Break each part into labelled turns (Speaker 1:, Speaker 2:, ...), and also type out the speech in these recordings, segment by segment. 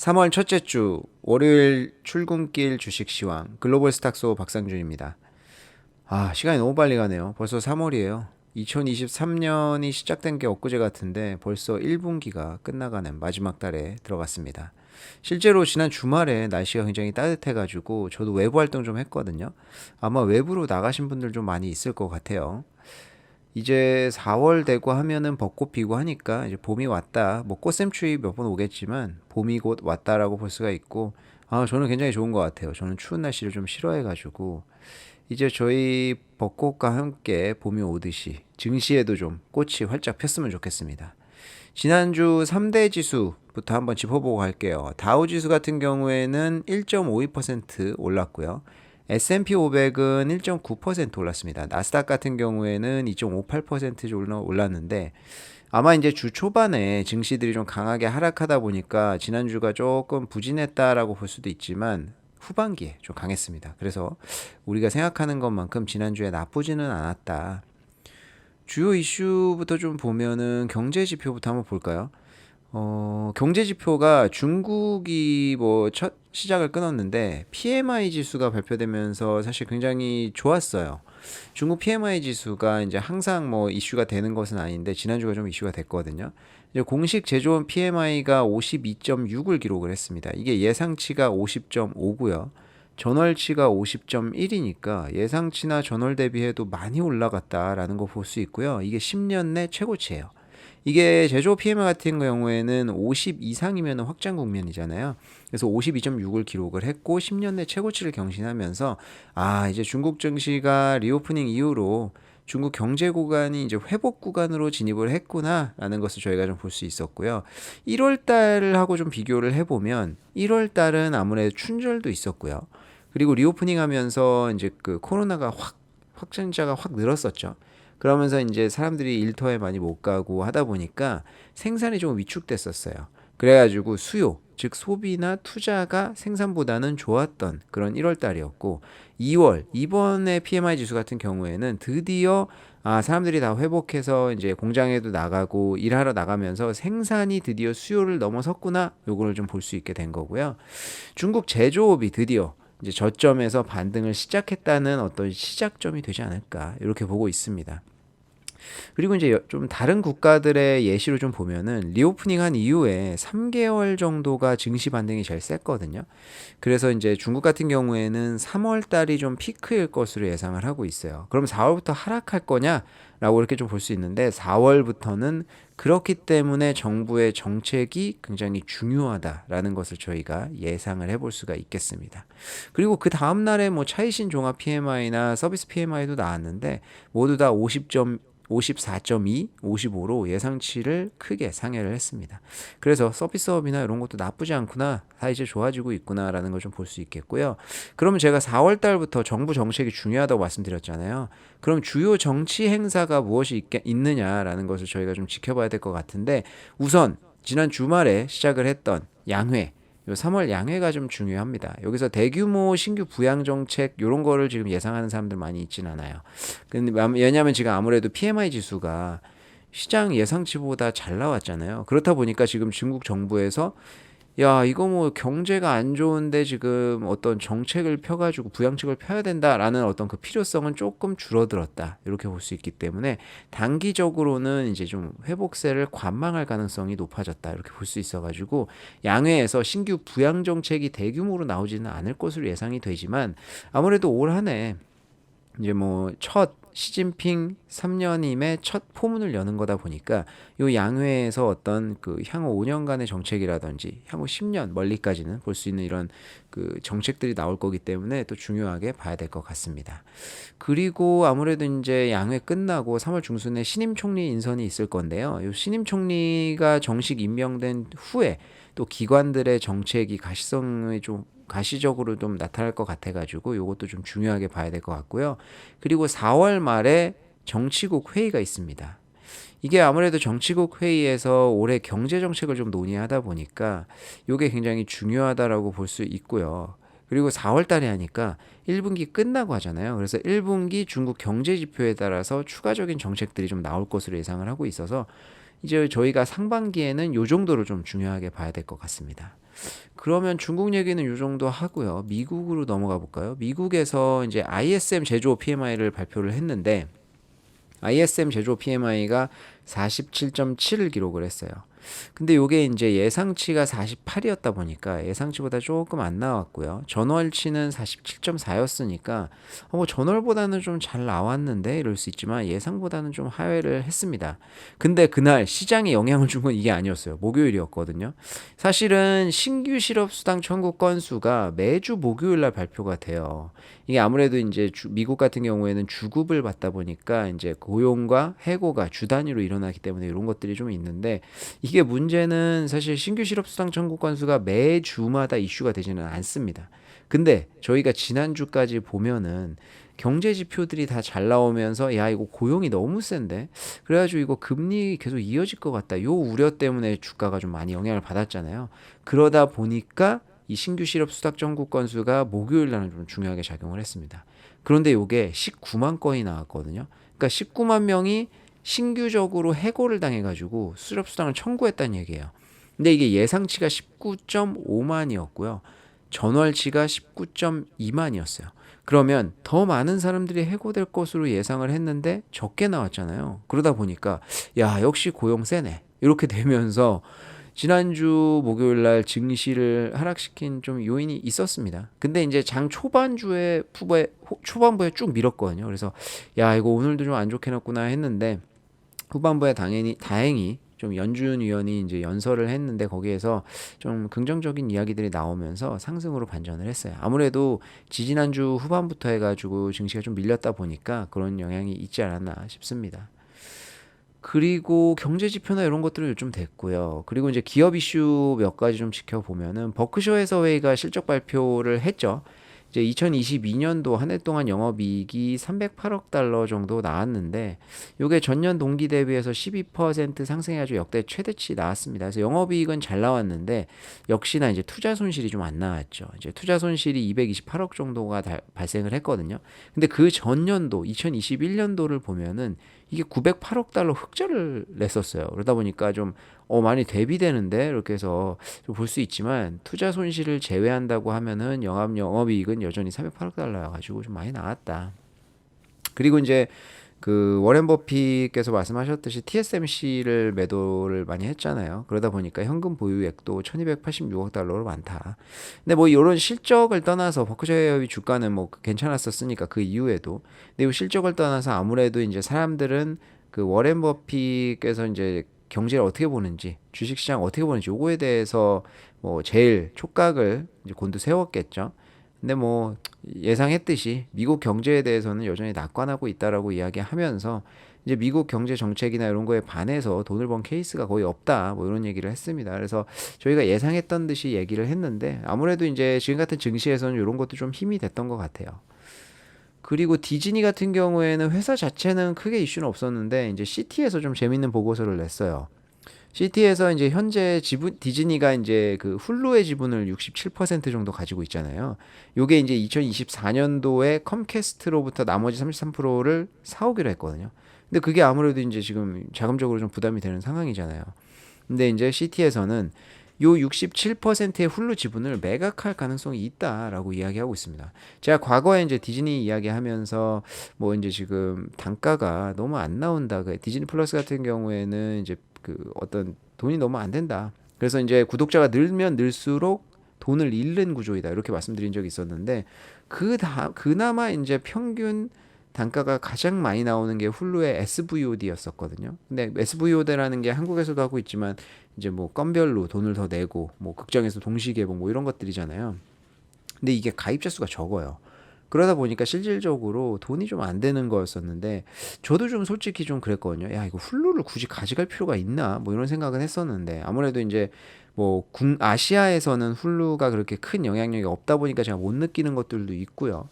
Speaker 1: 3월 첫째 주 월요일 출근길 주식 시황 글로벌 스탁소 박상준입니다. 시간이 너무 빨리 가네요. 벌써 3월이에요. 2023년이 시작된 게 엊그제 같은데 벌써 1분기가 끝나가는 마지막 달에 들어갔습니다. 실제로 지난 주말에 날씨가 굉장히 따뜻해가지고 저도 외부 활동 좀 했거든요. 아마 외부로 나가신 분들 좀 많이 있을 것 같아요. 이제 4월 되고 하면은 벚꽃 피고 하니까 이제 봄이 왔다. 뭐 꽃샘추위 몇 번 오겠지만 봄이 곧 왔다라고 볼 수가 있고, 저는 굉장히 좋은 것 같아요. 저는 추운 날씨를 좀 싫어해가지고 이제 저희 벚꽃과 함께 봄이 오듯이 증시에도 좀 꽃이 활짝 폈으면 좋겠습니다. 지난주 3대 지수부터 한번 짚어보고 갈게요. 다우 지수 같은 경우에는 1.52% 올랐고요. S&P 500은 1.9% 올랐습니다. 나스닥 같은 경우에는 2.58% 올랐는데 아마 이제 주 초반에 증시들이 좀 강하게 하락하다 보니까 지난주가 조금 부진했다라고 볼 수도 있지만 후반기에 좀 강했습니다. 그래서 우리가 생각하는 것만큼 지난주에 나쁘지는 않았다. 주요 이슈부터 좀 보면은 경제 지표부터 한번 볼까요? 경제 지표가 중국이 뭐 첫 시작을 끊었는데 PMI 지수가 발표되면서 사실 굉장히 좋았어요. 중국 PMI 지수가 이제 항상 뭐 이슈가 되는 것은 아닌데 지난주가 좀 이슈가 됐거든요. 이제 공식 제조업 PMI가 52.6을 기록을 했습니다. 이게 예상치가 50.5고요. 전월치가 50.1이니까 예상치나 전월 대비해도 많이 올라갔다라는 거 볼 수 있고요. 이게 10년 내 최고치예요. 이게 제조업 PMI 같은 경우에는 50 이상이면 확장 국면이잖아요. 그래서 52.6을 기록을 했고 10년 내 최고치를 경신하면서 이제 중국 증시가 리오프닝 이후로 중국 경제 구간이 이제 회복 구간으로 진입을 했구나라는 것을 저희가 좀 볼 수 있었고요. 1월 달하고 좀 비교를 해보면 1월 달은 아무래도 춘절도 있었고요. 그리고 리오프닝 하면서 이제 그 코로나가 확진자가 확 늘었었죠. 그러면서 이제 사람들이 일터에 많이 못 가고 하다 보니까 생산이 좀 위축됐었어요. 그래가지고 수요, 즉 소비나 투자가 생산보다는 좋았던 그런 1월 달이었고 2월 이번에 PMI 지수 같은 경우에는 드디어 사람들이 다 회복해서 이제 공장에도 나가고 일하러 나가면서 생산이 드디어 수요를 넘어섰구나 요거를 좀 볼 수 있게 된 거고요. 중국 제조업이 드디어 이제 저점에서 반등을 시작했다는 어떤 시작점이 되지 않을까 이렇게 보고 있습니다. 그리고 이제 좀 다른 국가들의 예시로 좀 보면은 리오프닝 한 이후에 3개월 정도가 증시 반등이 제일 셌거든요. 그래서 이제 중국 같은 경우에는 3월 달이 좀 피크일 것으로 예상을 하고 있어요. 그럼 4월부터 하락할 거냐라고 이렇게 좀 볼 수 있는데 4월부터는 그렇기 때문에 정부의 정책이 굉장히 중요하다라는 것을 저희가 예상을 해볼 수가 있겠습니다. 그리고 그 다음 날에 뭐 차이신 종합 PMI나 서비스 PMI도 나왔는데 모두 다 54.2, 55로 예상치를 크게 상회를 했습니다. 그래서 서비스업이나 이런 것도 나쁘지 않구나, 다 이제 좋아지고 있구나라는 걸 좀 볼 수 있겠고요. 그러면 제가 4월 달부터 정부 정책이 중요하다고 말씀드렸잖아요. 그럼 주요 정치 행사가 무엇이 있느냐라는 것을 저희가 좀 지켜봐야 될 것 같은데 우선 지난 주말에 시작을 했던 양회, 요 3월 양회가 좀 중요합니다. 여기서 대규모 신규 부양 정책 이런 거를 지금 예상하는 사람들 많이 있진 않아요. 근데 왜냐하면 지금 아무래도 PMI 지수가 시장 예상치보다 잘 나왔잖아요. 그렇다 보니까 지금 중국 정부에서 야, 이거 뭐 경제가 안 좋은데 지금 어떤 정책을 펴가지고 부양책을 펴야 된다라는 어떤 그 필요성은 조금 줄어들었다. 이렇게 볼 수 있기 때문에 단기적으로는 이제 좀 회복세를 관망할 가능성이 높아졌다. 이렇게 볼 수 있어가지고 양회에서 신규 부양 정책이 대규모로 나오지는 않을 것으로 예상이 되지만 아무래도 올 한 해 이제 뭐 첫 시진핑 3년임의 첫 포문을 여는 거다 보니까 요 양회에서 어떤 그 향후 5년간의 정책이라든지 향후 10년 멀리까지는 볼 수 있는 이런 그 정책들이 나올 거기 때문에 또 중요하게 봐야 될 것 같습니다. 그리고 아무래도 이제 양회 끝나고 3월 중순에 신임 총리 인선이 있을 건데요. 요 신임 총리가 정식 임명된 후에 또 기관들의 정책이 가시적으로 좀 나타날 것 같아가지고 이것도 좀 중요하게 봐야 될 것 같고요. 그리고 4월 말에 정치국 회의가 있습니다. 이게 아무래도 정치국 회의에서 올해 경제 정책을 좀 논의하다 보니까 이게 굉장히 중요하다라고 볼 수 있고요. 그리고 4월 달에 하니까 1분기 끝나고 하잖아요. 그래서 1분기 중국 경제 지표에 따라서 추가적인 정책들이 좀 나올 것으로 예상을 하고 있어서 이제 저희가 상반기에는 이 정도로 좀 중요하게 봐야 될 것 같습니다. 그러면 중국 얘기는 요 정도 하고요. 미국으로 넘어가 볼까요? 미국에서 이제 ISM 제조업 PMI를 발표를 했는데 ISM 제조업 PMI가 47.7을 기록을 했어요. 근데 요게 이제 예상치가 48이었다 보니까 예상치보다 조금 안 나왔고요. 전월치는 47.4였으니까 뭐 전월보다는 좀 잘 나왔는데 이럴 수 있지만 예상보다는 좀 하회를 했습니다. 근데 그날 시장에 영향을 준 건 이게 아니었어요. 목요일이었거든요. 사실은 신규 실업수당 청구 건수가 매주 목요일 날 발표가 돼요. 이게 아무래도 이제 미국 같은 경우에는 주급을 받다 보니까 이제 고용과 해고가 주 단위로 일어나기 때문에 이런 것들이 좀 있는데 이게 문제는 사실 신규 실업수당 청구 건수가 매주마다 이슈가 되지는 않습니다. 근데 저희가 지난주까지 보면은 경제 지표들이 다 잘 나오면서 야 이거 고용이 너무 센데 그래가지고 이거 금리 계속 이어질 것 같다 요 우려 때문에 주가가 좀 많이 영향을 받았잖아요. 그러다 보니까 이 신규 실업 수당 청구 건수가 목요일 날은 좀 중요하게 작용을 했습니다. 그런데 요게 19만 건이 나왔거든요. 그러니까 19만 명이 신규적으로 해고를 당해가지고 실업수당을 청구했다는 얘기예요. 근데 이게 예상치가 19.5만이었고요. 전월치가 19.2만이었어요. 그러면 더 많은 사람들이 해고될 것으로 예상을 했는데 적게 나왔잖아요. 그러다 보니까 야 역시 고용 세네. 이렇게 되면서 지난주 목요일 날 증시를 하락시킨 좀 요인이 있었습니다. 근데 이제 장 초반부에 쭉 밀었거든요. 그래서 야 이거 오늘도 좀 안 좋게 났구나 했는데 후반부에 다행히 좀 연준 위원이 이제 연설을 했는데 거기에서 좀 긍정적인 이야기들이 나오면서 상승으로 반전을 했어요. 아무래도 지지난주 후반부터 해가지고 증시가 좀 밀렸다 보니까 그런 영향이 있지 않았나 싶습니다. 그리고 경제 지표나 이런 것들은 좀 됐고요. 그리고 이제 기업 이슈 몇 가지 좀 지켜보면은 버크셔 해서웨이가 실적 발표를 했죠. 이제 2022년도 한 해 동안 영업이익이 308억 달러 정도 나왔는데 요게 전년 동기 대비해서 12% 상승해가지고 역대 최대치 나왔습니다. 그래서 영업이익은 잘 나왔는데 역시나 이제 투자 손실이 좀 안 나왔죠. 이제 투자 손실이 228억 정도가 발생을 했거든요. 근데 그 전년도 2021년도를 보면은 이게 908억 달러 흑자를 냈었어요. 그러다 보니까 좀 많이 대비되는데 이렇게 해서 좀 볼 수 있지만 투자 손실을 제외한다고 하면은 영업이익은 여전히 308억 달러여 가지고 좀 많이 나왔다. 그리고 이제 그 워렌 버핏께서 말씀하셨듯이 TSMC를 매도를 많이 했잖아요. 그러다 보니까 현금 보유액도 1286억 달러로 많다. 근데 뭐 이런 실적을 떠나서 버크셔 해서웨이 주가는 뭐 괜찮았었으니까 그 이후에도 근데 이 실적을 떠나서 아무래도 이제 사람들은 그 워렌 버핏께서 이제 경제를 어떻게 보는지 주식시장 어떻게 보는지 요거에 대해서 뭐 제일 촉각을 이제 곤두세웠겠죠. 근데 뭐 예상했듯이 미국 경제에 대해서는 여전히 낙관하고 있다라고 이야기하면서 이제 미국 경제 정책이나 이런 거에 반해서 돈을 번 케이스가 거의 없다 뭐 이런 얘기를 했습니다. 그래서 저희가 예상했던 듯이 얘기를 했는데 아무래도 이제 지금 같은 증시에서는 이런 것도 좀 힘이 됐던 것 같아요. 그리고 디즈니 같은 경우에는 회사 자체는 크게 이슈는 없었는데 이제 CT에서 좀 재밌는 보고서를 냈어요. CT에서 이제 현재 지분 디즈니가 이제 그 훌루의 지분을 67% 정도 가지고 있잖아요. 요게 이제 2024년도에 컴캐스트로부터 나머지 33%를 사오기로 했거든요. 근데 그게 아무래도 이제 지금 자금적으로 좀 부담이 되는 상황이잖아요. 근데 이제 CT에서는 요 67%의 훌루 지분을 매각할 가능성이 있다라고 이야기하고 있습니다. 제가 과거에 이제 디즈니 이야기하면서 뭐 이제 지금 단가가 너무 안 나온다. 그 디즈니 플러스 같은 경우에는 이제 그 어떤 돈이 너무 안 된다. 그래서 이제 구독자가 늘면 늘수록 돈을 잃는 구조이다. 이렇게 말씀드린 적이 있었는데 그나마 이제 평균 단가가 가장 많이 나오는 게 훌루의 SVOD였었거든요. 근데 SVOD라는 게 한국에서도 하고 있지만 이제 뭐 건별로 돈을 더 내고 뭐 극장에서 동시 개봉 뭐 이런 것들이잖아요. 근데 이게 가입자 수가 적어요. 그러다 보니까 실질적으로 돈이 좀 안 되는 거였었는데 저도 좀 솔직히 좀 그랬거든요. 야 이거 훌루를 굳이 가져갈 필요가 있나? 뭐 이런 생각은 했었는데 아무래도 이제 뭐 아시아에서는 훌루가 그렇게 큰 영향력이 없다 보니까 제가 못 느끼는 것들도 있고요.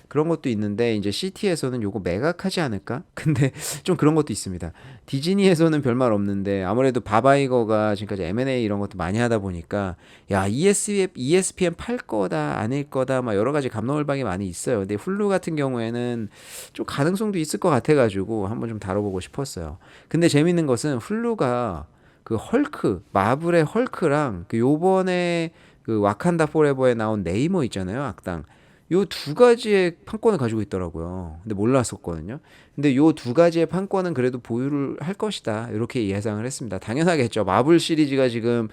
Speaker 1: 그런 것도 있는데 이제 CT에서는 요거 매각하지 않을까? 근데 좀 그런 것도 있습니다. 디즈니에서는 별말 없는데 아무래도 바바이거가 지금까지 M&A 이런 것도 많이 하다 보니까 야 ESPN 팔 거다 아닐 거다 막 여러 가지 갑론을박이 많이 있어요. 근데 훌루 같은 경우에는 좀 가능성도 있을 것 같아가지고 한번 좀 다뤄보고 싶었어요. 근데 재밌는 것은 훌루가 그 헐크 마블의 헐크랑 그 요번에 그 와칸다 포레버에 나온 네이머 있잖아요, 악당. 요 두 가지의 판권을 가지고 있더라고요. 근데 몰랐었거든요. 근데 요 두 가지의 판권은 그래도 보유를 할 것이다. 이렇게 예상을 했습니다. 당연하겠죠. 마블 시리즈가 지금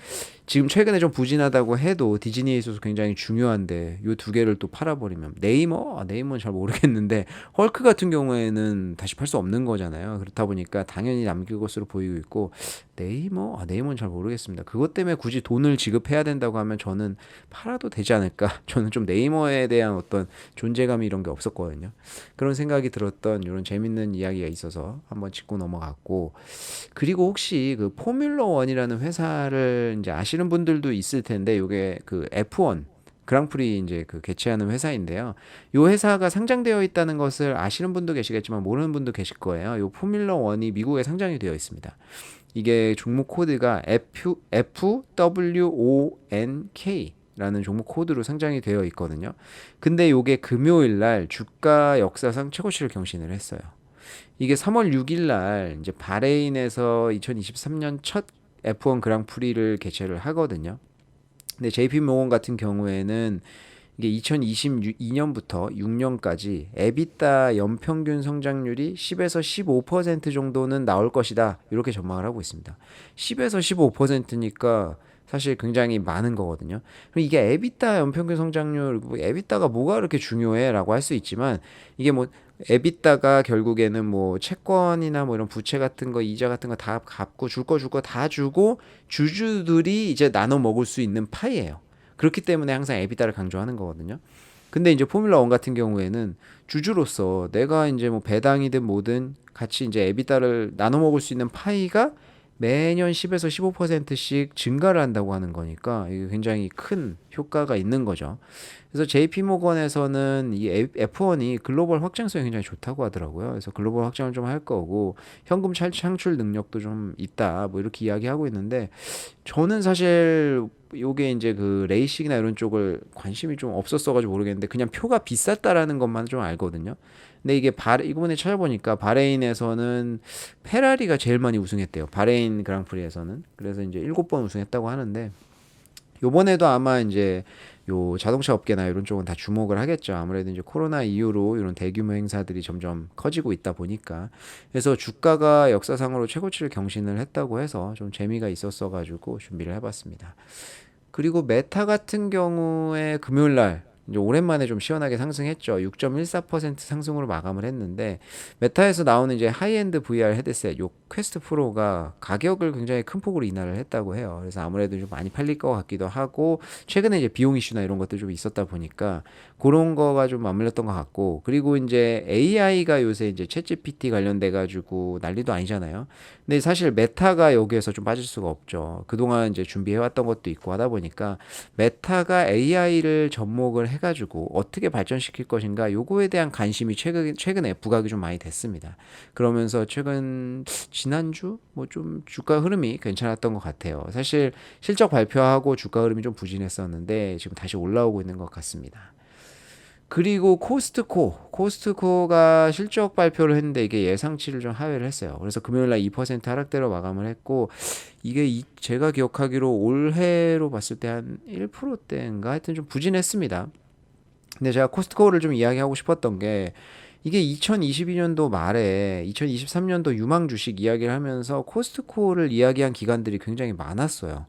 Speaker 1: 최근에 좀 부진하다고 해도 디즈니에 있어서 굉장히 중요한데 요 두 개를 또 팔아버리면 네이머? 네이머는 잘 모르겠는데 헐크 같은 경우에는 다시 팔 수 없는 거잖아요. 그렇다 보니까 당연히 남길 것으로 보이고 있고 네이머? 네이머는 잘 모르겠습니다. 그것 때문에 굳이 돈을 지급해야 된다고 하면 저는 팔아도 되지 않을까? 저는 좀 네이머에 대한 어떤 존재감이 이런 게 없었거든요. 그런 생각이 들었던 이런 재밌는 이야기가 있어서 한번 짚고 넘어갔고, 그리고 혹시 그 포뮬러 원이라는 회사를 이제 아시는 분들도 있을 텐데, 요게 그 F1 그랑프리 이제 그 개최하는 회사인데요. 요 회사가 상장되어 있다는 것을 아시는 분도 계시겠지만 모르는 분도 계실 거예요. 요 포뮬러 원이 미국에 상장이 되어 있습니다. 이게 종목 코드가 FWONK 라는 종목 코드로 상장이 되어 있거든요. 근데 요게 금요일 날 주가 역사상 최고치를 경신을 했어요. 이게 3월 6일 날 이제 바레인에서 2023년 첫 F1 그랑프리를 개최를 하거든요. 근데 JP 모건 같은 경우에는 이게 2022년부터 6년까지 에비타 연평균 성장률이 10에서 15% 정도는 나올 것이다. 이렇게 전망을 하고 있습니다. 10에서 15%니까 사실 굉장히 많은 거거든요. 그럼 이게 에비타 연평균 성장률, 에비타가 뭐가 그렇게 중요해?라고 할 수 있지만 이게 뭐 에비타가 결국에는 뭐 채권이나 뭐 이런 부채 같은 거, 이자 같은 거 다 갚고 줄 거 다 주고 주주들이 이제 나눠 먹을 수 있는 파이예요. 그렇기 때문에 항상 에비타를 강조하는 거거든요. 근데 이제 포뮬러 1 같은 경우에는 주주로서 내가 이제 뭐 배당이든 뭐든 같이 이제 에비타를 나눠 먹을 수 있는 파이가 매년 10에서 15%씩 증가를 한다고 하는 거니까 이게 굉장히 큰 효과가 있는 거죠. 그래서 JP 모건에서는 이 F1이 글로벌 확장성이 굉장히 좋다고 하더라고요. 그래서 글로벌 확장을 좀 할 거고 현금 창출 능력도 좀 있다. 뭐 이렇게 이야기하고 있는데 저는 사실 요게 이제 그 레이싱이나 이런 쪽을 관심이 좀 없었어가지고 모르겠는데 그냥 표가 비쌌다라는 것만 좀 알거든요. 근데 이게 이번에 찾아보니까 바레인에서는 페라리가 제일 많이 우승했대요. 바레인 그랑프리에서는. 그래서 이제 7번 우승했다고 하는데 요번에도 아마 이제 요 자동차 업계나 이런 쪽은 다 주목을 하겠죠. 아무래도 이제 코로나 이후로 이런 대규모 행사들이 점점 커지고 있다 보니까. 그래서 주가가 역사상으로 최고치를 경신을 했다고 해서 좀 재미가 있었어 가지고 준비를 해봤습니다. 그리고 메타 같은 경우에 금요일 날 이제 오랜만에 좀 시원하게 상승했죠. 6.14% 상승으로 마감을 했는데 메타에서 나오는 이제 하이엔드 VR 헤드셋 요 퀘스트 프로가 가격을 굉장히 큰 폭으로 인하를 했다고 해요. 그래서 아무래도 좀 많이 팔릴 것 같기도 하고 최근에 이제 비용 이슈나 이런 것들 좀 있었다 보니까 그런 거가 좀 맞물렸던 것 같고 그리고 이제 AI가 요새 이제 챗GPT 관련돼 가지고 난리도 아니잖아요. 근데 사실 메타가 여기에서 좀 빠질 수가 없죠. 그동안 이제 준비해왔던 것도 있고 하다 보니까 메타가 AI를 접목을 해가지고 어떻게 발전시킬 것인가 요거에 대한 관심이 최근에 부각이 좀 많이 됐습니다. 그러면서 지난주 뭐 좀 주가 흐름이 괜찮았던 것 같아요. 사실 실적 발표하고 주가 흐름이 좀 부진했었는데 지금 다시 올라오고 있는 것 같습니다. 그리고 코스트코가 실적 발표를 했는데 이게 예상치를 좀 하회를 했어요. 그래서 금요일날 2% 하락대로 마감을 했고 이게 제가 기억하기로 올해로 봤을 때 한 1%대인가 하여튼 좀 부진했습니다. 근데 제가 코스트코를 좀 이야기하고 싶었던 게 이게 2022년도 말에 2023년도 유망 주식 이야기를 하면서 코스트코를 이야기한 기관들이 굉장히 많았어요.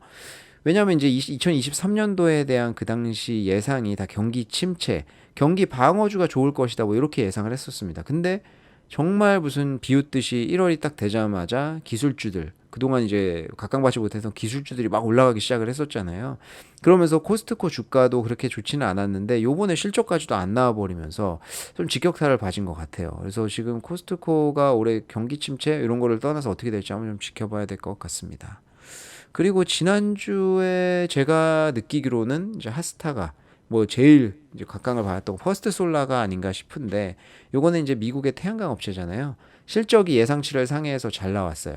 Speaker 1: 왜냐하면 이제 2023년도에 대한 그 당시 예상이 다 경기 침체, 경기 방어주가 좋을 것이다 뭐 이렇게 예상을 했었습니다. 근데 정말 무슨 비웃듯이 1월이 딱 되자마자 기술주들 그동안 이제 각광받지 못했던 기술주들이 막 올라가기 시작을 했었잖아요. 그러면서 코스트코 주가도 그렇게 좋지는 않았는데 요번에 실적까지도 안 나와버리면서 좀 직격탄을 맞은 것 같아요. 그래서 지금 코스트코가 올해 경기 침체 이런 거를 떠나서 어떻게 될지 한번 좀 지켜봐야 될 것 같습니다. 그리고 지난주에 제가 느끼기로는 이제 하스타가 뭐 제일 이제 각광을 받았던 퍼스트 솔라가 아닌가 싶은데 요거는 이제 미국의 태양광 업체잖아요. 실적이 예상치를 상회해서 잘 나왔어요.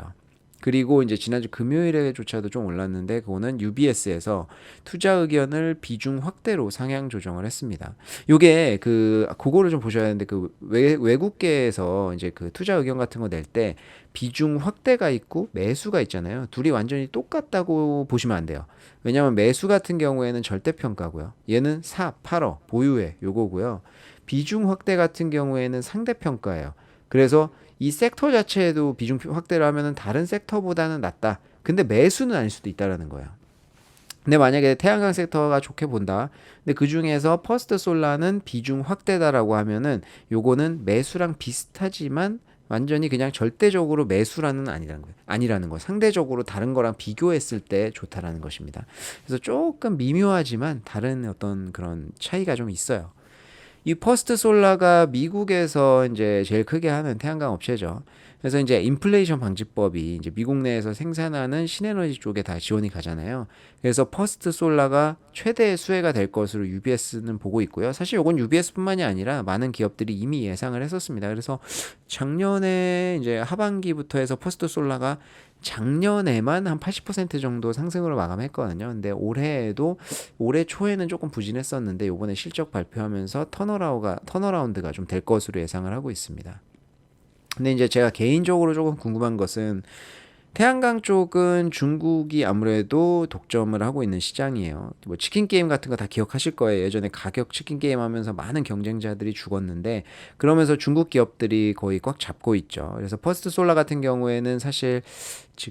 Speaker 1: 그리고 이제 지난주 금요일에조차도 좀 올랐는데 그거는 UBS에서 투자 의견을 비중 확대로 상향 조정을 했습니다. 요게 그거를 좀 보셔야 하는데 외국계에서 이제 그 투자 의견 같은 거 낼 때 비중 확대가 있고 매수가 있잖아요. 둘이 완전히 똑같다고 보시면 안 돼요. 왜냐하면 매수 같은 경우에는 절대평가고요. 얘는 팔어 보유해 요거고요. 비중 확대 같은 경우에는 상대평가예요. 그래서 이 섹터 자체에도 비중 확대를 하면은 다른 섹터보다는 낫다. 근데 매수는 아닐 수도 있다라는 거예요. 근데 만약에 태양광 섹터가 좋게 본다. 근데 그 중에서 퍼스트 솔라는 비중 확대다라고 하면은 요거는 매수랑 비슷하지만 완전히 그냥 절대적으로 매수라는 아니라는 거예요. 상대적으로 다른 거랑 비교했을 때 좋다라는 것입니다. 그래서 조금 미묘하지만 다른 어떤 그런 차이가 좀 있어요. 이 퍼스트 솔라가 미국에서 이제 제일 크게 하는 태양광 업체죠. 그래서 이제 인플레이션 방지법이 이제 미국 내에서 생산하는 신에너지 쪽에 다 지원이 가잖아요. 그래서 퍼스트 솔라가 최대 수혜가 될 것으로 UBS는 보고 있고요. 사실 이건 UBS뿐만이 아니라 많은 기업들이 이미 예상을 했었습니다. 그래서 작년에 이제 하반기부터 해서 퍼스트 솔라가 작년에만 한 80% 정도 상승으로 마감했거든요. 근데 올해 초에는 조금 부진했었는데 이번에 실적 발표하면서 턴어라운드가 좀 될 것으로 예상을 하고 있습니다. 근데 이제 제가 개인적으로 조금 궁금한 것은 태양광 쪽은 중국이 아무래도 독점을 하고 있는 시장이에요. 뭐 치킨 게임 같은 거 다 기억하실 거예요. 예전에 가격 치킨 게임 하면서 많은 경쟁자들이 죽었는데 그러면서 중국 기업들이 거의 꽉 잡고 있죠. 그래서 퍼스트 솔라 같은 경우에는 사실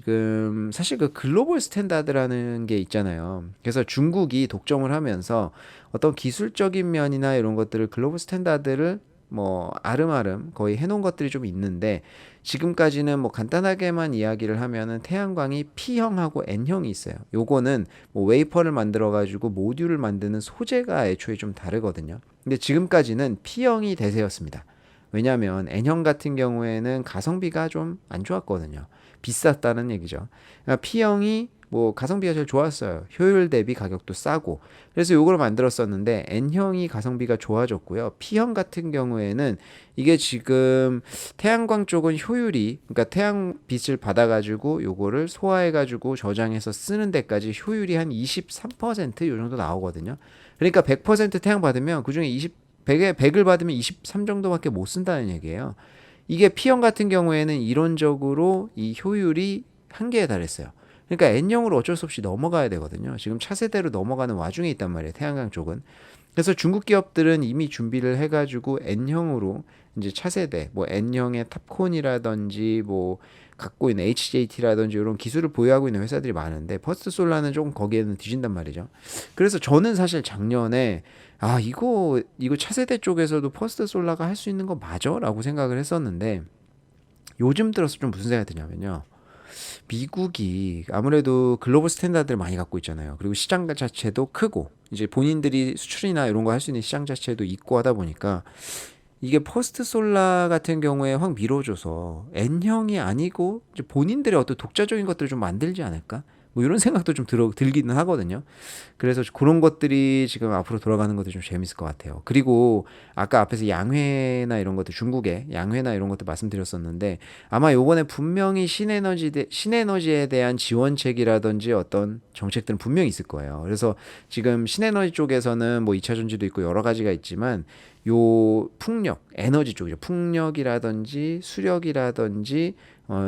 Speaker 1: 그 글로벌 스탠다드라는 게 있잖아요. 그래서 중국이 독점을 하면서 어떤 기술적인 면이나 이런 것들을 글로벌 스탠다드를 뭐 아름아름 거의 해놓은 것들이 좀 있는데 지금까지는 뭐 간단하게만 이야기를 하면은 태양광이 P형하고 N형이 있어요. 요거는 뭐 웨이퍼를 만들어 가지고 모듈을 만드는 소재가 애초에 좀 다르거든요. 근데 지금까지는 P형이 대세였습니다. 왜냐하면 N형 같은 경우에는 가성비가 좀 안 좋았거든요. 비쌌다는 얘기죠. 그러니까 P형이 뭐 가성비가 제일 좋았어요. 효율 대비 가격도 싸고. 그래서 요걸 만들었었는데 N형이 가성비가 좋아졌고요. P형 같은 경우에는 이게 지금 태양광 쪽은 효율이 그러니까 태양빛을 받아가지고 요거를 소화해가지고 저장해서 쓰는 데까지 효율이 한 23%요 정도 나오거든요. 그러니까 100% 태양 받으면 그중에 100을 받으면 23 정도밖에 못 쓴다는 얘기예요. 이게 P형 같은 경우에는 이론적으로 이 효율이 한계에 달했어요. 그러니까 N형으로 어쩔 수 없이 넘어가야 되거든요. 지금 차세대로 넘어가는 와중에 있단 말이에요. 태양광 쪽은. 그래서 중국 기업들은 이미 준비를 해가지고 N형으로 이제 차세대, 뭐 N형의 탑콘이라든지 뭐 갖고 있는 HJT라든지 이런 기술을 보유하고 있는 회사들이 많은데 퍼스트 솔라는 조금 거기에는 뒤진단 말이죠. 그래서 저는 사실 작년에 이거 차세대 쪽에서도 퍼스트 솔라가 할 수 있는 거 맞아? 라고 생각을 했었는데 요즘 들어서 좀 무슨 생각이 드냐면요. 미국이 아무래도 글로벌 스탠다드를 많이 갖고 있잖아요. 그리고 시장 자체도 크고 이제 본인들이 수출이나 이런 거 할 수 있는 시장 자체도 있고 하다 보니까 이게 퍼스트 솔라 같은 경우에 확 밀어줘서 N형이 아니고 이제 본인들의 어떤 독자적인 것들을 좀 만들지 않을까? 뭐 이런 생각도 좀 들기는 하거든요. 그래서 그런 것들이 지금 앞으로 돌아가는 것도 좀 재밌을 것 같아요. 그리고 아까 앞에서 양회나 이런 것들 중국의 양회나 이런 것들 말씀드렸었는데 아마 요번에 분명히 신에너지에 대한 지원책이라든지 어떤 정책들은 분명히 있을 거예요. 그래서 지금 신에너지 쪽에서는 뭐 2차 전지도 있고 여러 가지가 있지만 요 풍력, 에너지 쪽이죠. 풍력이라든지 수력이라든지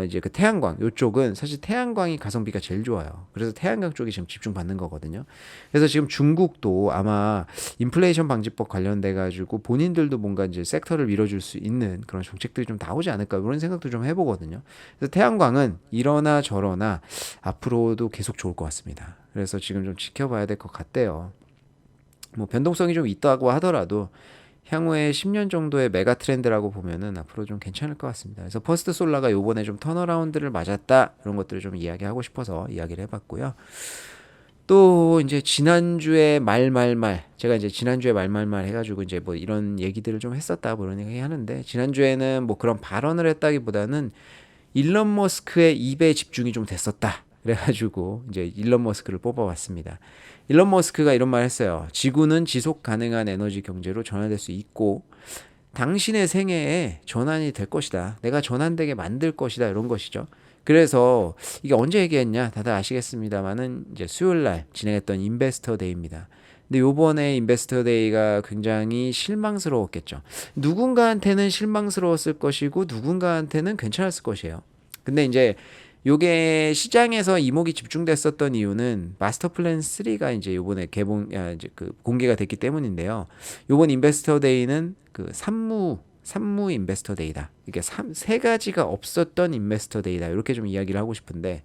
Speaker 1: 이제 그 태양광 요쪽은 사실 태양광이 가성비가 제일 좋아요. 그래서 태양광 쪽이 지금 집중받는 거거든요. 그래서 지금 중국도 아마 인플레이션 방지법 관련돼 가지고 본인들도 뭔가 이제 섹터를 밀어줄 수 있는 그런 정책들이 좀 나오지 않을까 이런 생각도 좀 해보거든요. 그래서 태양광은 이러나 저러나 앞으로도 계속 좋을 것 같습니다. 그래서 지금 좀 지켜봐야 될 것 같대요. 뭐 변동성이 좀 있다고 하더라도 향후에 10년 정도의 메가 트렌드라고 보면은 앞으로 좀 괜찮을 것 같습니다. 그래서 퍼스트 솔라가 요번에 좀 턴어라운드를 맞았다 이런 것들을 좀 이야기하고 싶어서 이야기를 해봤고요. 또 이제 지난주에 제가 이제 지난주에 말말말 해가지고 이제 뭐 이런 얘기들을 좀 했었다 뭐 이런 얘기 하는데 지난주에는 뭐 그런 발언을 했다기보다는 일론 머스크의 입에 집중이 좀 됐었다. 그래가지고 이제 일론 머스크를 뽑아왔습니다. 일론 머스크가 이런 말 했어요. 지구는 지속 가능한 에너지 경제로 전환될 수 있고 당신의 생애에 전환이 될 것이다. 내가 전환되게 만들 것이다. 이런 것이죠. 그래서 이게 언제 얘기했냐? 다들 아시겠습니다만은 이제 수요일 날 진행했던 인베스터 데이입니다. 근데 요번에 인베스터 데이가 굉장히 실망스러웠겠죠. 누군가한테는 실망스러웠을 것이고 누군가한테는 괜찮았을 것이에요. 근데 이제 요게 시장에서 이목이 집중됐었던 이유는 마스터 플랜 3가 이제 요번에 이제 그 공개가 됐기 때문인데요. 요번 인베스터 데이는 그 산무 인베스터 데이다. 이게 세 가지가 없었던 인베스터 데이다. 이렇게 좀 이야기를 하고 싶은데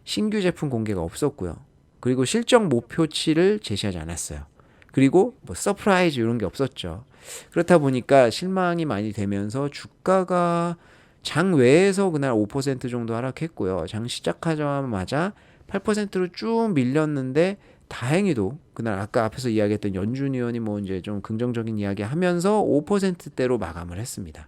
Speaker 1: 신규 제품 공개가 없었고요. 그리고 실적 목표치를 제시하지 않았어요. 그리고 뭐 서프라이즈 이런 게 없었죠. 그렇다 보니까 실망이 많이 되면서 주가가 장 외에서 그날 5% 정도 하락했고요. 장 시작하자마자 8%로 쭉 밀렸는데 다행히도 그날 아까 앞에서 이야기했던 연준 의원이 뭐 이제 좀 긍정적인 이야기 하면서 5%대로 마감을 했습니다.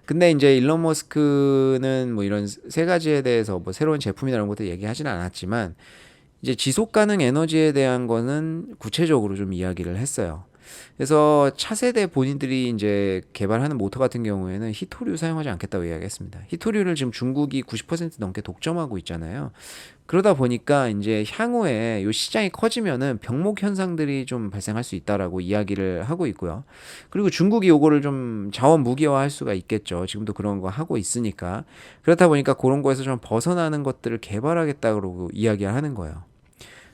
Speaker 1: 근데 이제 일론 머스크는 뭐 이런 세 가지에 대해서 뭐 새로운 제품이나 이런 것들 얘기하지는 않았지만 이제 지속 가능 에너지에 대한 거는 구체적으로 좀 이야기를 했어요. 그래서 차세대 본인들이 이제 개발하는 모터 같은 경우에는 히토류 사용하지 않겠다고 이야기했습니다. 히토류를 지금 중국이 90% 넘게 독점하고 있잖아요. 그러다 보니까 이제 향후에 이 시장이 커지면은 병목 현상들이 좀 발생할 수 있다라고 이야기를 하고 있고요. 그리고 중국이 요거를 좀 자원 무기화할 수가 있겠죠. 지금도 그런 거 하고 있으니까. 그렇다 보니까 그런 거에서 좀 벗어나는 것들을 개발하겠다고 이야기를 하는 거예요.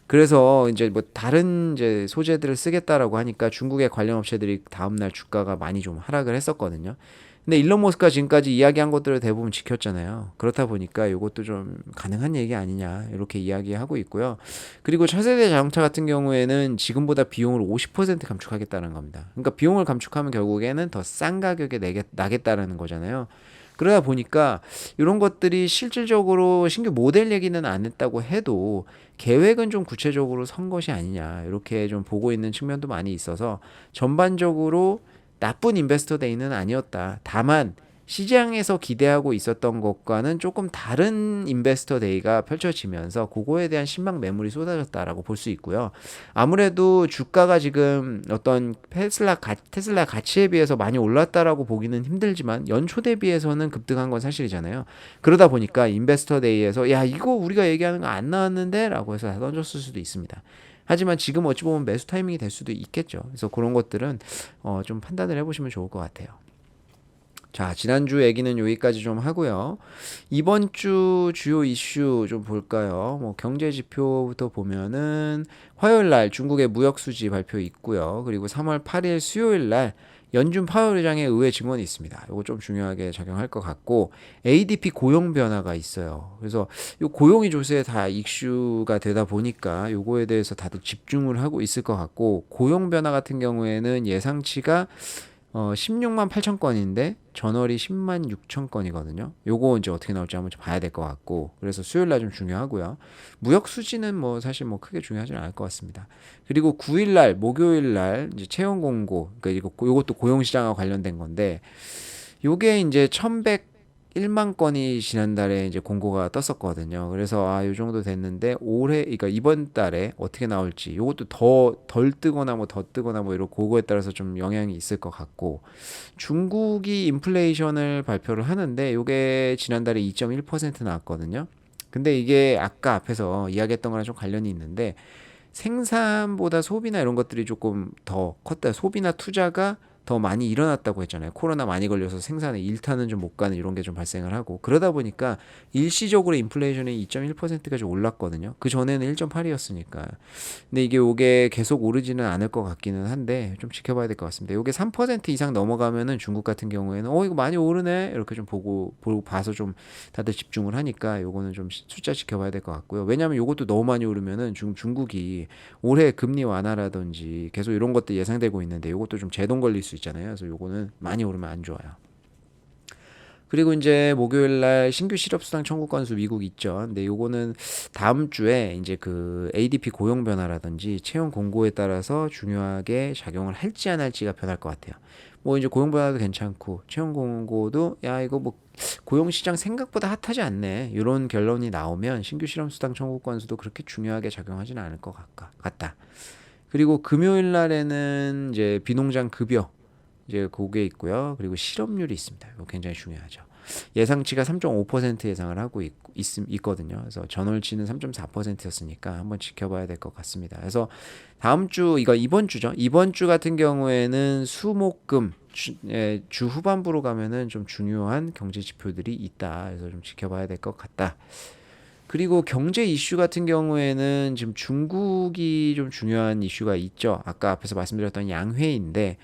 Speaker 1: 그래서 이제 뭐 다른 이제 소재들을 쓰겠다라고 하니까 중국의 관련 업체들이 다음날 주가가 많이 좀 하락을 했었거든요. 근데 일론 머스크가 지금까지 이야기한 것들을 대부분 지켰잖아요. 그렇다 보니까 이것도 좀 가능한 얘기 아니냐 이렇게 이야기하고 있고요. 그리고 차세대 자동차 같은 경우에는 지금보다 비용을 50% 감축하겠다는 겁니다. 그러니까 비용을 감축하면 결국에는 더 싼 가격에 나겠다라는 거잖아요. 그러다 보니까 이런 것들이 실질적으로 신규 모델 얘기는 안 했다고 해도 계획은 좀 구체적으로 선 것이 아니냐 이렇게 좀 보고 있는 측면도 많이 있어서 전반적으로 나쁜 인베스터 데이는 아니었다. 다만 시장에서 기대하고 있었던 것과는 조금 다른 인베스터 데이가 펼쳐지면서 그거에 대한 신망 매물이 쏟아졌다라고 볼 수 있고요. 아무래도 주가가 지금 어떤 테슬라 가치에 비해서 많이 올랐다라고 보기는 힘들지만 연초 대비해서는 급등한 건 사실이잖아요. 그러다 보니까 인베스터 데이에서 야 이거 우리가 얘기하는 거 안 나왔는데 라고 해서 다 던졌을 수도 있습니다. 하지만 지금 어찌 보면 매수 타이밍이 될 수도 있겠죠. 그래서 그런 것들은 좀 판단을 해보시면 좋을 것 같아요. 자, 지난주 얘기는 여기까지 좀 하고요. 이번 주 주요 이슈 좀 볼까요? 뭐 경제 지표부터 보면은 화요일 날 중국의 무역 수지 발표 있고요. 그리고 3월 8일 수요일 날 연준 파월 의장의 의회 증언이 있습니다. 이거 좀 중요하게 작용할 것 같고 ADP 고용 변화가 있어요. 그래서 이 고용이 조세 다 이슈가 되다 보니까 요거에 대해서 다들 집중을 하고 있을 것 같고 고용 변화 같은 경우에는 예상치가 16만 8천 건인데 전월이 10만 6천 건이거든요. 요거 이제 어떻게 나올지 한번 좀 봐야 될 것 같고 그래서 수요일 날 좀 중요하고요. 무역 수지는 뭐 사실 뭐 크게 중요하지는 않을 것 같습니다. 그리고 9일 날 목요일 날 이제 채용 공고 그러니까 요것도 고용 시장과 관련된 건데 요게 이제 1101만 건이 지난달에 이제 공고가 떴었거든요. 그래서 요 정도 됐는데 올해 그러니까 이번 달에 어떻게 나올지 요것도 더 덜 뜨거나 뭐 더 뜨거나 뭐 이런 그거에 따라서 좀 영향이 있을 것 같고 중국이 인플레이션을 발표를 하는데 요게 지난달에 2.1% 나왔거든요. 근데 이게 아까 앞에서 이야기했던 거랑 좀 관련이 있는데 생산보다 소비나 이런 것들이 조금 더 컸다. 소비나 투자가 더 많이 일어났다고 했잖아요. 코로나 많이 걸려서 생산에 일타는 좀 못 가는 이런 게 좀 발생을 하고 그러다 보니까 일시적으로 인플레이션이 2.1%까지 올랐거든요. 그 전에는 1.8이었으니까. 근데 이게 요게 계속 오르지는 않을 것 같기는 한데 좀 지켜봐야 될 것 같습니다. 요게 3% 이상 넘어가면은 중국 같은 경우에는 이거 많이 오르네 이렇게 좀 보고 봐서 좀 다들 집중을 하니까 요거는 좀 숫자 지켜봐야 될 것 같고요. 왜냐하면 요것도 너무 많이 오르면은 중국이 올해 금리 완화라든지 계속 이런 것들 예상되고 있는데 요것도 좀 제동 걸릴 수 있잖아요. 그래서 요거는 많이 오르면 안 좋아요. 그리고 이제 목요일 날 신규 실업수당 청구 건수 미국 있죠. 근데 요거는 다음 주에 이제 그 ADP 고용 변화라든지 채용 공고에 따라서 중요하게 작용을 할지 안 할지가 변할 것 같아요. 뭐 이제 고용 변화도 괜찮고 채용 공고도 야 이거 뭐 고용 시장 생각보다 핫하지 않네. 이런 결론이 나오면 신규 실업수당 청구 건수도 그렇게 중요하게 작용하지는 않을 것 같다. 그리고 금요일 날에는 이제 비농장 급여 이제 그게 있고요. 그리고 실업률이 있습니다. 이거 굉장히 중요하죠. 예상치가 3.5% 예상을 하고 있거든요. 그래서 전월치는 3.4%였으니까 한번 지켜봐야 될 것 같습니다. 그래서 다음 주 이번 주죠. 이번 주 같은 경우에는 수목금 주 후반부로 가면은 좀 중요한 경제 지표들이 있다. 그래서 좀 지켜봐야 될 것 같다. 그리고 경제 이슈 같은 경우에는 지금 중국이 좀 중요한 이슈가 있죠. 아까 앞에서 말씀드렸던 양회인데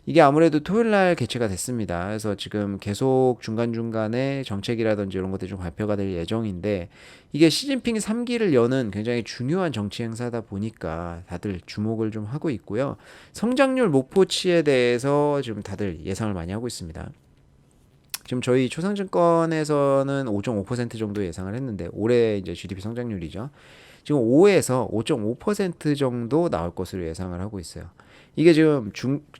Speaker 1: 이게 아무래도 토요일 날 개최가 됐습니다. 그래서 지금 계속 중간중간에 정책이라든지 이런 것들이 좀 발표가 될 예정인데 이게 시진핑 3기를 여는 굉장히 중요한 정치 행사다 보니까 다들 주목을 좀 하고 있고요. 성장률 목표치에 대해서 지금 다들 예상을 많이 하고 있습니다. 지금 저희 초상증권에서는 5.5% 정도 예상을 했는데 올해 이제 GDP 성장률이죠. 지금 5에서 5.5% 정도 나올 것으로 예상을 하고 있어요. 이게 지금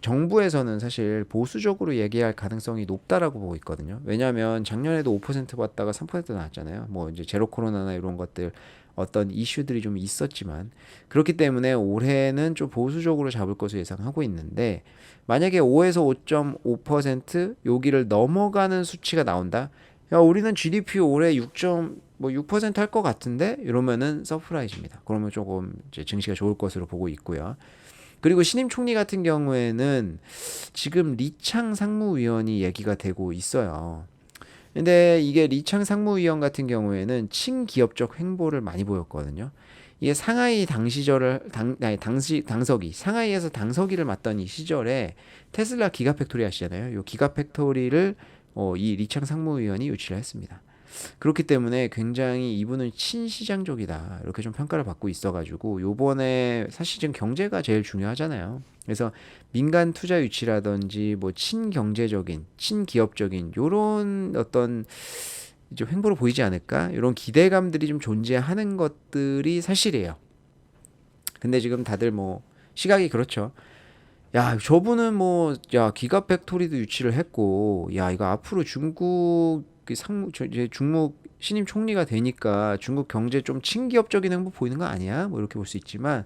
Speaker 1: 정부에서는 사실 보수적으로 얘기할 가능성이 높다라고 보고 있거든요. 왜냐하면 작년에도 5% 받다가 3% 나왔잖아요. 뭐 이제 제로 코로나나 이런 것들 어떤 이슈들이 좀 있었지만 그렇기 때문에 올해는 좀 보수적으로 잡을 것으로 예상하고 있는데 만약에 5에서 5.5% 여기를 넘어가는 수치가 나온다. 야, 우리는 GDP 올해 6.6%할 것 같은데 이러면은 서프라이즈입니다. 그러면 조금 이제 증시가 좋을 것으로 보고 있고요. 그리고 신임 총리 같은 경우에는 지금 리창 상무위원이 얘기가 되고 있어요. 근데 이게 리창 상무위원 같은 경우에는 친기업적 행보를 많이 보였거든요. 이게 상하이 당석이 상하이에서 당서기를 맡던 이 시절에 테슬라 기가팩토리 하시잖아요. 이 기가팩토리를 이 리창 상무위원이 유치를 했습니다. 그렇기 때문에 굉장히 이분은 친시장적이다 이렇게 좀 평가를 받고 있어가지고 요번에 사실 지금 경제가 제일 중요하잖아요. 그래서 민간 투자 유치라든지 뭐 친경제적인 친기업적인 요런 어떤 이제 횡보로 보이지 않을까 이런 기대감들이 좀 존재하는 것들이 사실이에요. 근데 지금 다들 뭐 시각이 그렇죠. 야, 저분은 뭐, 야, 기가팩토리도 유치를 했고, 야, 이거 앞으로 중국 이제 중국 신임 총리가 되니까 중국 경제 좀 친기업적인 행보 보이는 거 아니야? 뭐 이렇게 볼 수 있지만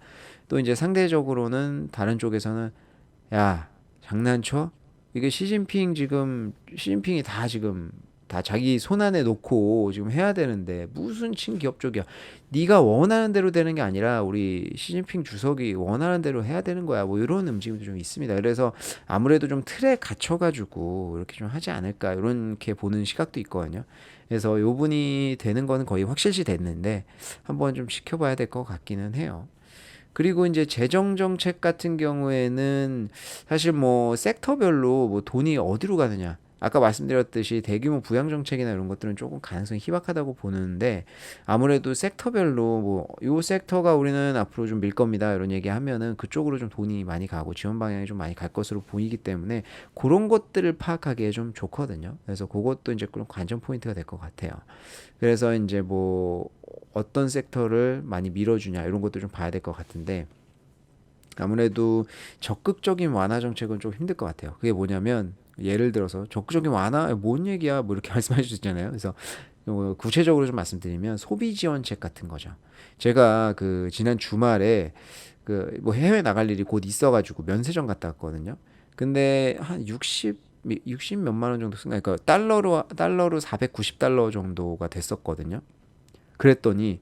Speaker 1: 또 이제 상대적으로는 다른 쪽에서는 야, 장난쳐? 이게 시진핑이 다 지금 다 자기 손 안에 놓고 지금 해야 되는데 무슨 친기업적이야. 네가 원하는 대로 되는 게 아니라 우리 시진핑 주석이 원하는 대로 해야 되는 거야. 뭐 이런 움직임도 좀 있습니다. 그래서 아무래도 좀 틀에 갇혀가지고 이렇게 좀 하지 않을까 이렇게 보는 시각도 있거든요. 그래서 요 분이 되는 거는 거의 확실시 됐는데 한번 좀 지켜봐야 될 것 같기는 해요. 그리고 이제 재정 정책 같은 경우에는 사실 뭐 섹터별로 뭐 돈이 어디로 가느냐. 아까 말씀드렸듯이 대규모 부양 정책이나 이런 것들은 조금 가능성이 희박하다고 보는데 아무래도 섹터별로 뭐 요 섹터가 우리는 앞으로 좀 밀 겁니다. 이런 얘기 하면은 그쪽으로 좀 돈이 많이 가고 지원 방향이 좀 많이 갈 것으로 보이기 때문에 그런 것들을 파악하기에 좀 좋거든요. 그래서 그것도 이제 그런 관전 포인트가 될 것 같아요. 그래서 이제 뭐 어떤 섹터를 많이 밀어주냐 이런 것도 좀 봐야 될 것 같은데 아무래도 적극적인 완화 정책은 좀 힘들 것 같아요. 그게 뭐냐면 예를 들어서 적극적인 완화 뭔 얘기야 뭐 이렇게 말씀해 주셨잖아요. 그래서 구체적으로 좀 말씀드리면 소비 지원책 같은 거죠. 제가 그 지난 주말에 그 뭐 해외 나갈 일이 곧 있어가지고 면세점 갔다 왔거든요. 근데 한 60 몇만 원 정도 쓴 거니까 달러로 490달러 정도가 됐었거든요. 그랬더니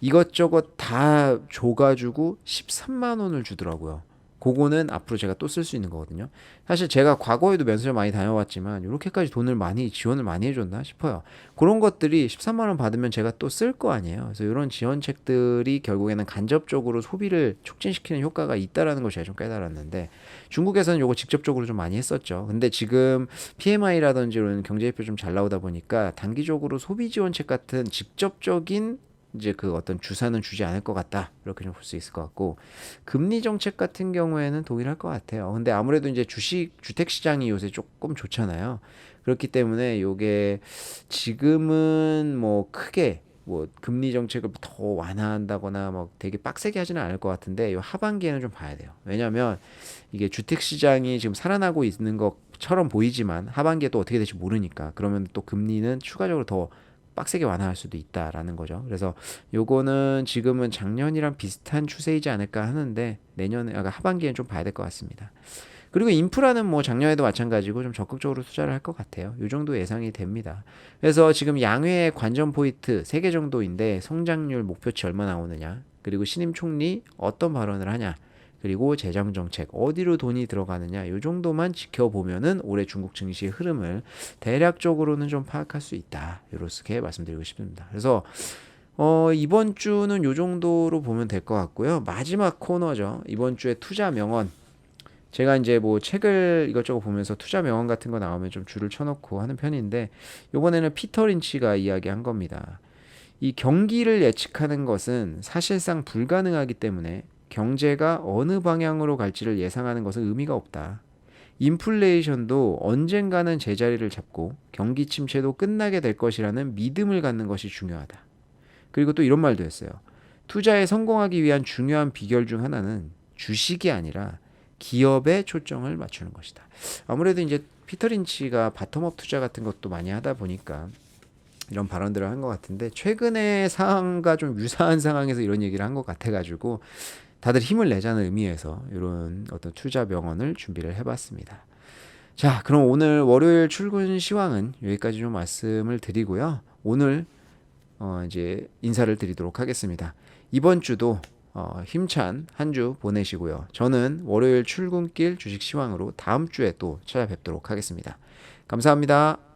Speaker 1: 이것저것 다 줘가지고 13만 원을 주더라고요. 그거는 앞으로 제가 또 쓸 수 있는 거거든요. 사실 제가 과거에도 면세점 많이 다녀왔지만 이렇게까지 돈을 많이 지원을 많이 해줬나 싶어요. 그런 것들이 13만 원 받으면 제가 또 쓸 거 아니에요. 그래서 이런 지원책들이 결국에는 간접적으로 소비를 촉진시키는 효과가 있다라는 걸 제가 좀 깨달았는데 중국에서는 이거 직접적으로 좀 많이 했었죠. 근데 지금 PMI라든지 이런 경제지표 좀 잘 나오다 보니까 단기적으로 소비 지원책 같은 직접적인 이제 그 어떤 주사는 주지 않을 것 같다 이렇게 좀 볼 수 있을 것 같고 금리 정책 같은 경우에는 동일할 것 같아요. 근데 아무래도 이제 주택 시장이 요새 조금 좋잖아요. 그렇기 때문에 요게 지금은 뭐 크게 뭐 금리 정책을 더 완화한다거나 뭐 되게 빡세게 하지는 않을 것 같은데 요 하반기에는 좀 봐야 돼요. 왜냐하면 이게 주택 시장이 지금 살아나고 있는 것처럼 보이지만 하반기에 또 어떻게 될지 모르니까 그러면 또 금리는 추가적으로 더 빡세게 완화할 수도 있다라는 거죠. 그래서 요거는 지금은 작년이랑 비슷한 추세이지 않을까 하는데 내년에 하반기에는 좀 봐야 될 것 같습니다. 그리고 인프라는 뭐 작년에도 마찬가지고 좀 적극적으로 투자를 할 것 같아요. 이 정도 예상이 됩니다. 그래서 지금 양회의 관전 포인트 3개 정도인데 성장률 목표치 얼마 나오느냐, 그리고 신임 총리 어떤 발언을 하냐, 그리고 재정 정책 어디로 돈이 들어가느냐, 이 정도만 지켜보면은 올해 중국 증시의 흐름을 대략적으로는 좀 파악할 수 있다. 이렇게 말씀드리고 싶습니다. 그래서 이번 주는 요 정도로 보면 될 것 같고요. 마지막 코너죠. 이번 주에 투자 명언. 제가 이제 뭐 책을 이것저것 보면서 투자 명언 같은 거 나오면 좀 줄을 쳐놓고 하는 편인데, 요번에는 피터 린치가 이야기한 겁니다. 이 경기를 예측하는 것은 사실상 불가능하기 때문에 경제가 어느 방향으로 갈지를 예상하는 것은 의미가 없다. 인플레이션도 언젠가는 제자리를 잡고 경기 침체도 끝나게 될 것이라는 믿음을 갖는 것이 중요하다. 그리고 또 이런 말도 했어요. 투자에 성공하기 위한 중요한 비결 중 하나는 주식이 아니라 기업에 초점을 맞추는 것이다. 아무래도 이제 피터 린치가 바텀업 투자 같은 것도 많이 하다 보니까 이런 발언들을 한 것 같은데, 최근의 상황과 좀 유사한 상황에서 이런 얘기를 한 것 같아가지고 다들 힘을 내자는 의미에서 이런 어떤 투자 명언을 준비를 해봤습니다. 자, 그럼 오늘 월요일 출근 시황은 여기까지 좀 말씀을 드리고요. 오늘 이제 인사를 드리도록 하겠습니다. 이번 주도 힘찬 한 주 보내시고요. 저는 월요일 출근길 주식 시황으로 다음 주에 또 찾아뵙도록 하겠습니다. 감사합니다.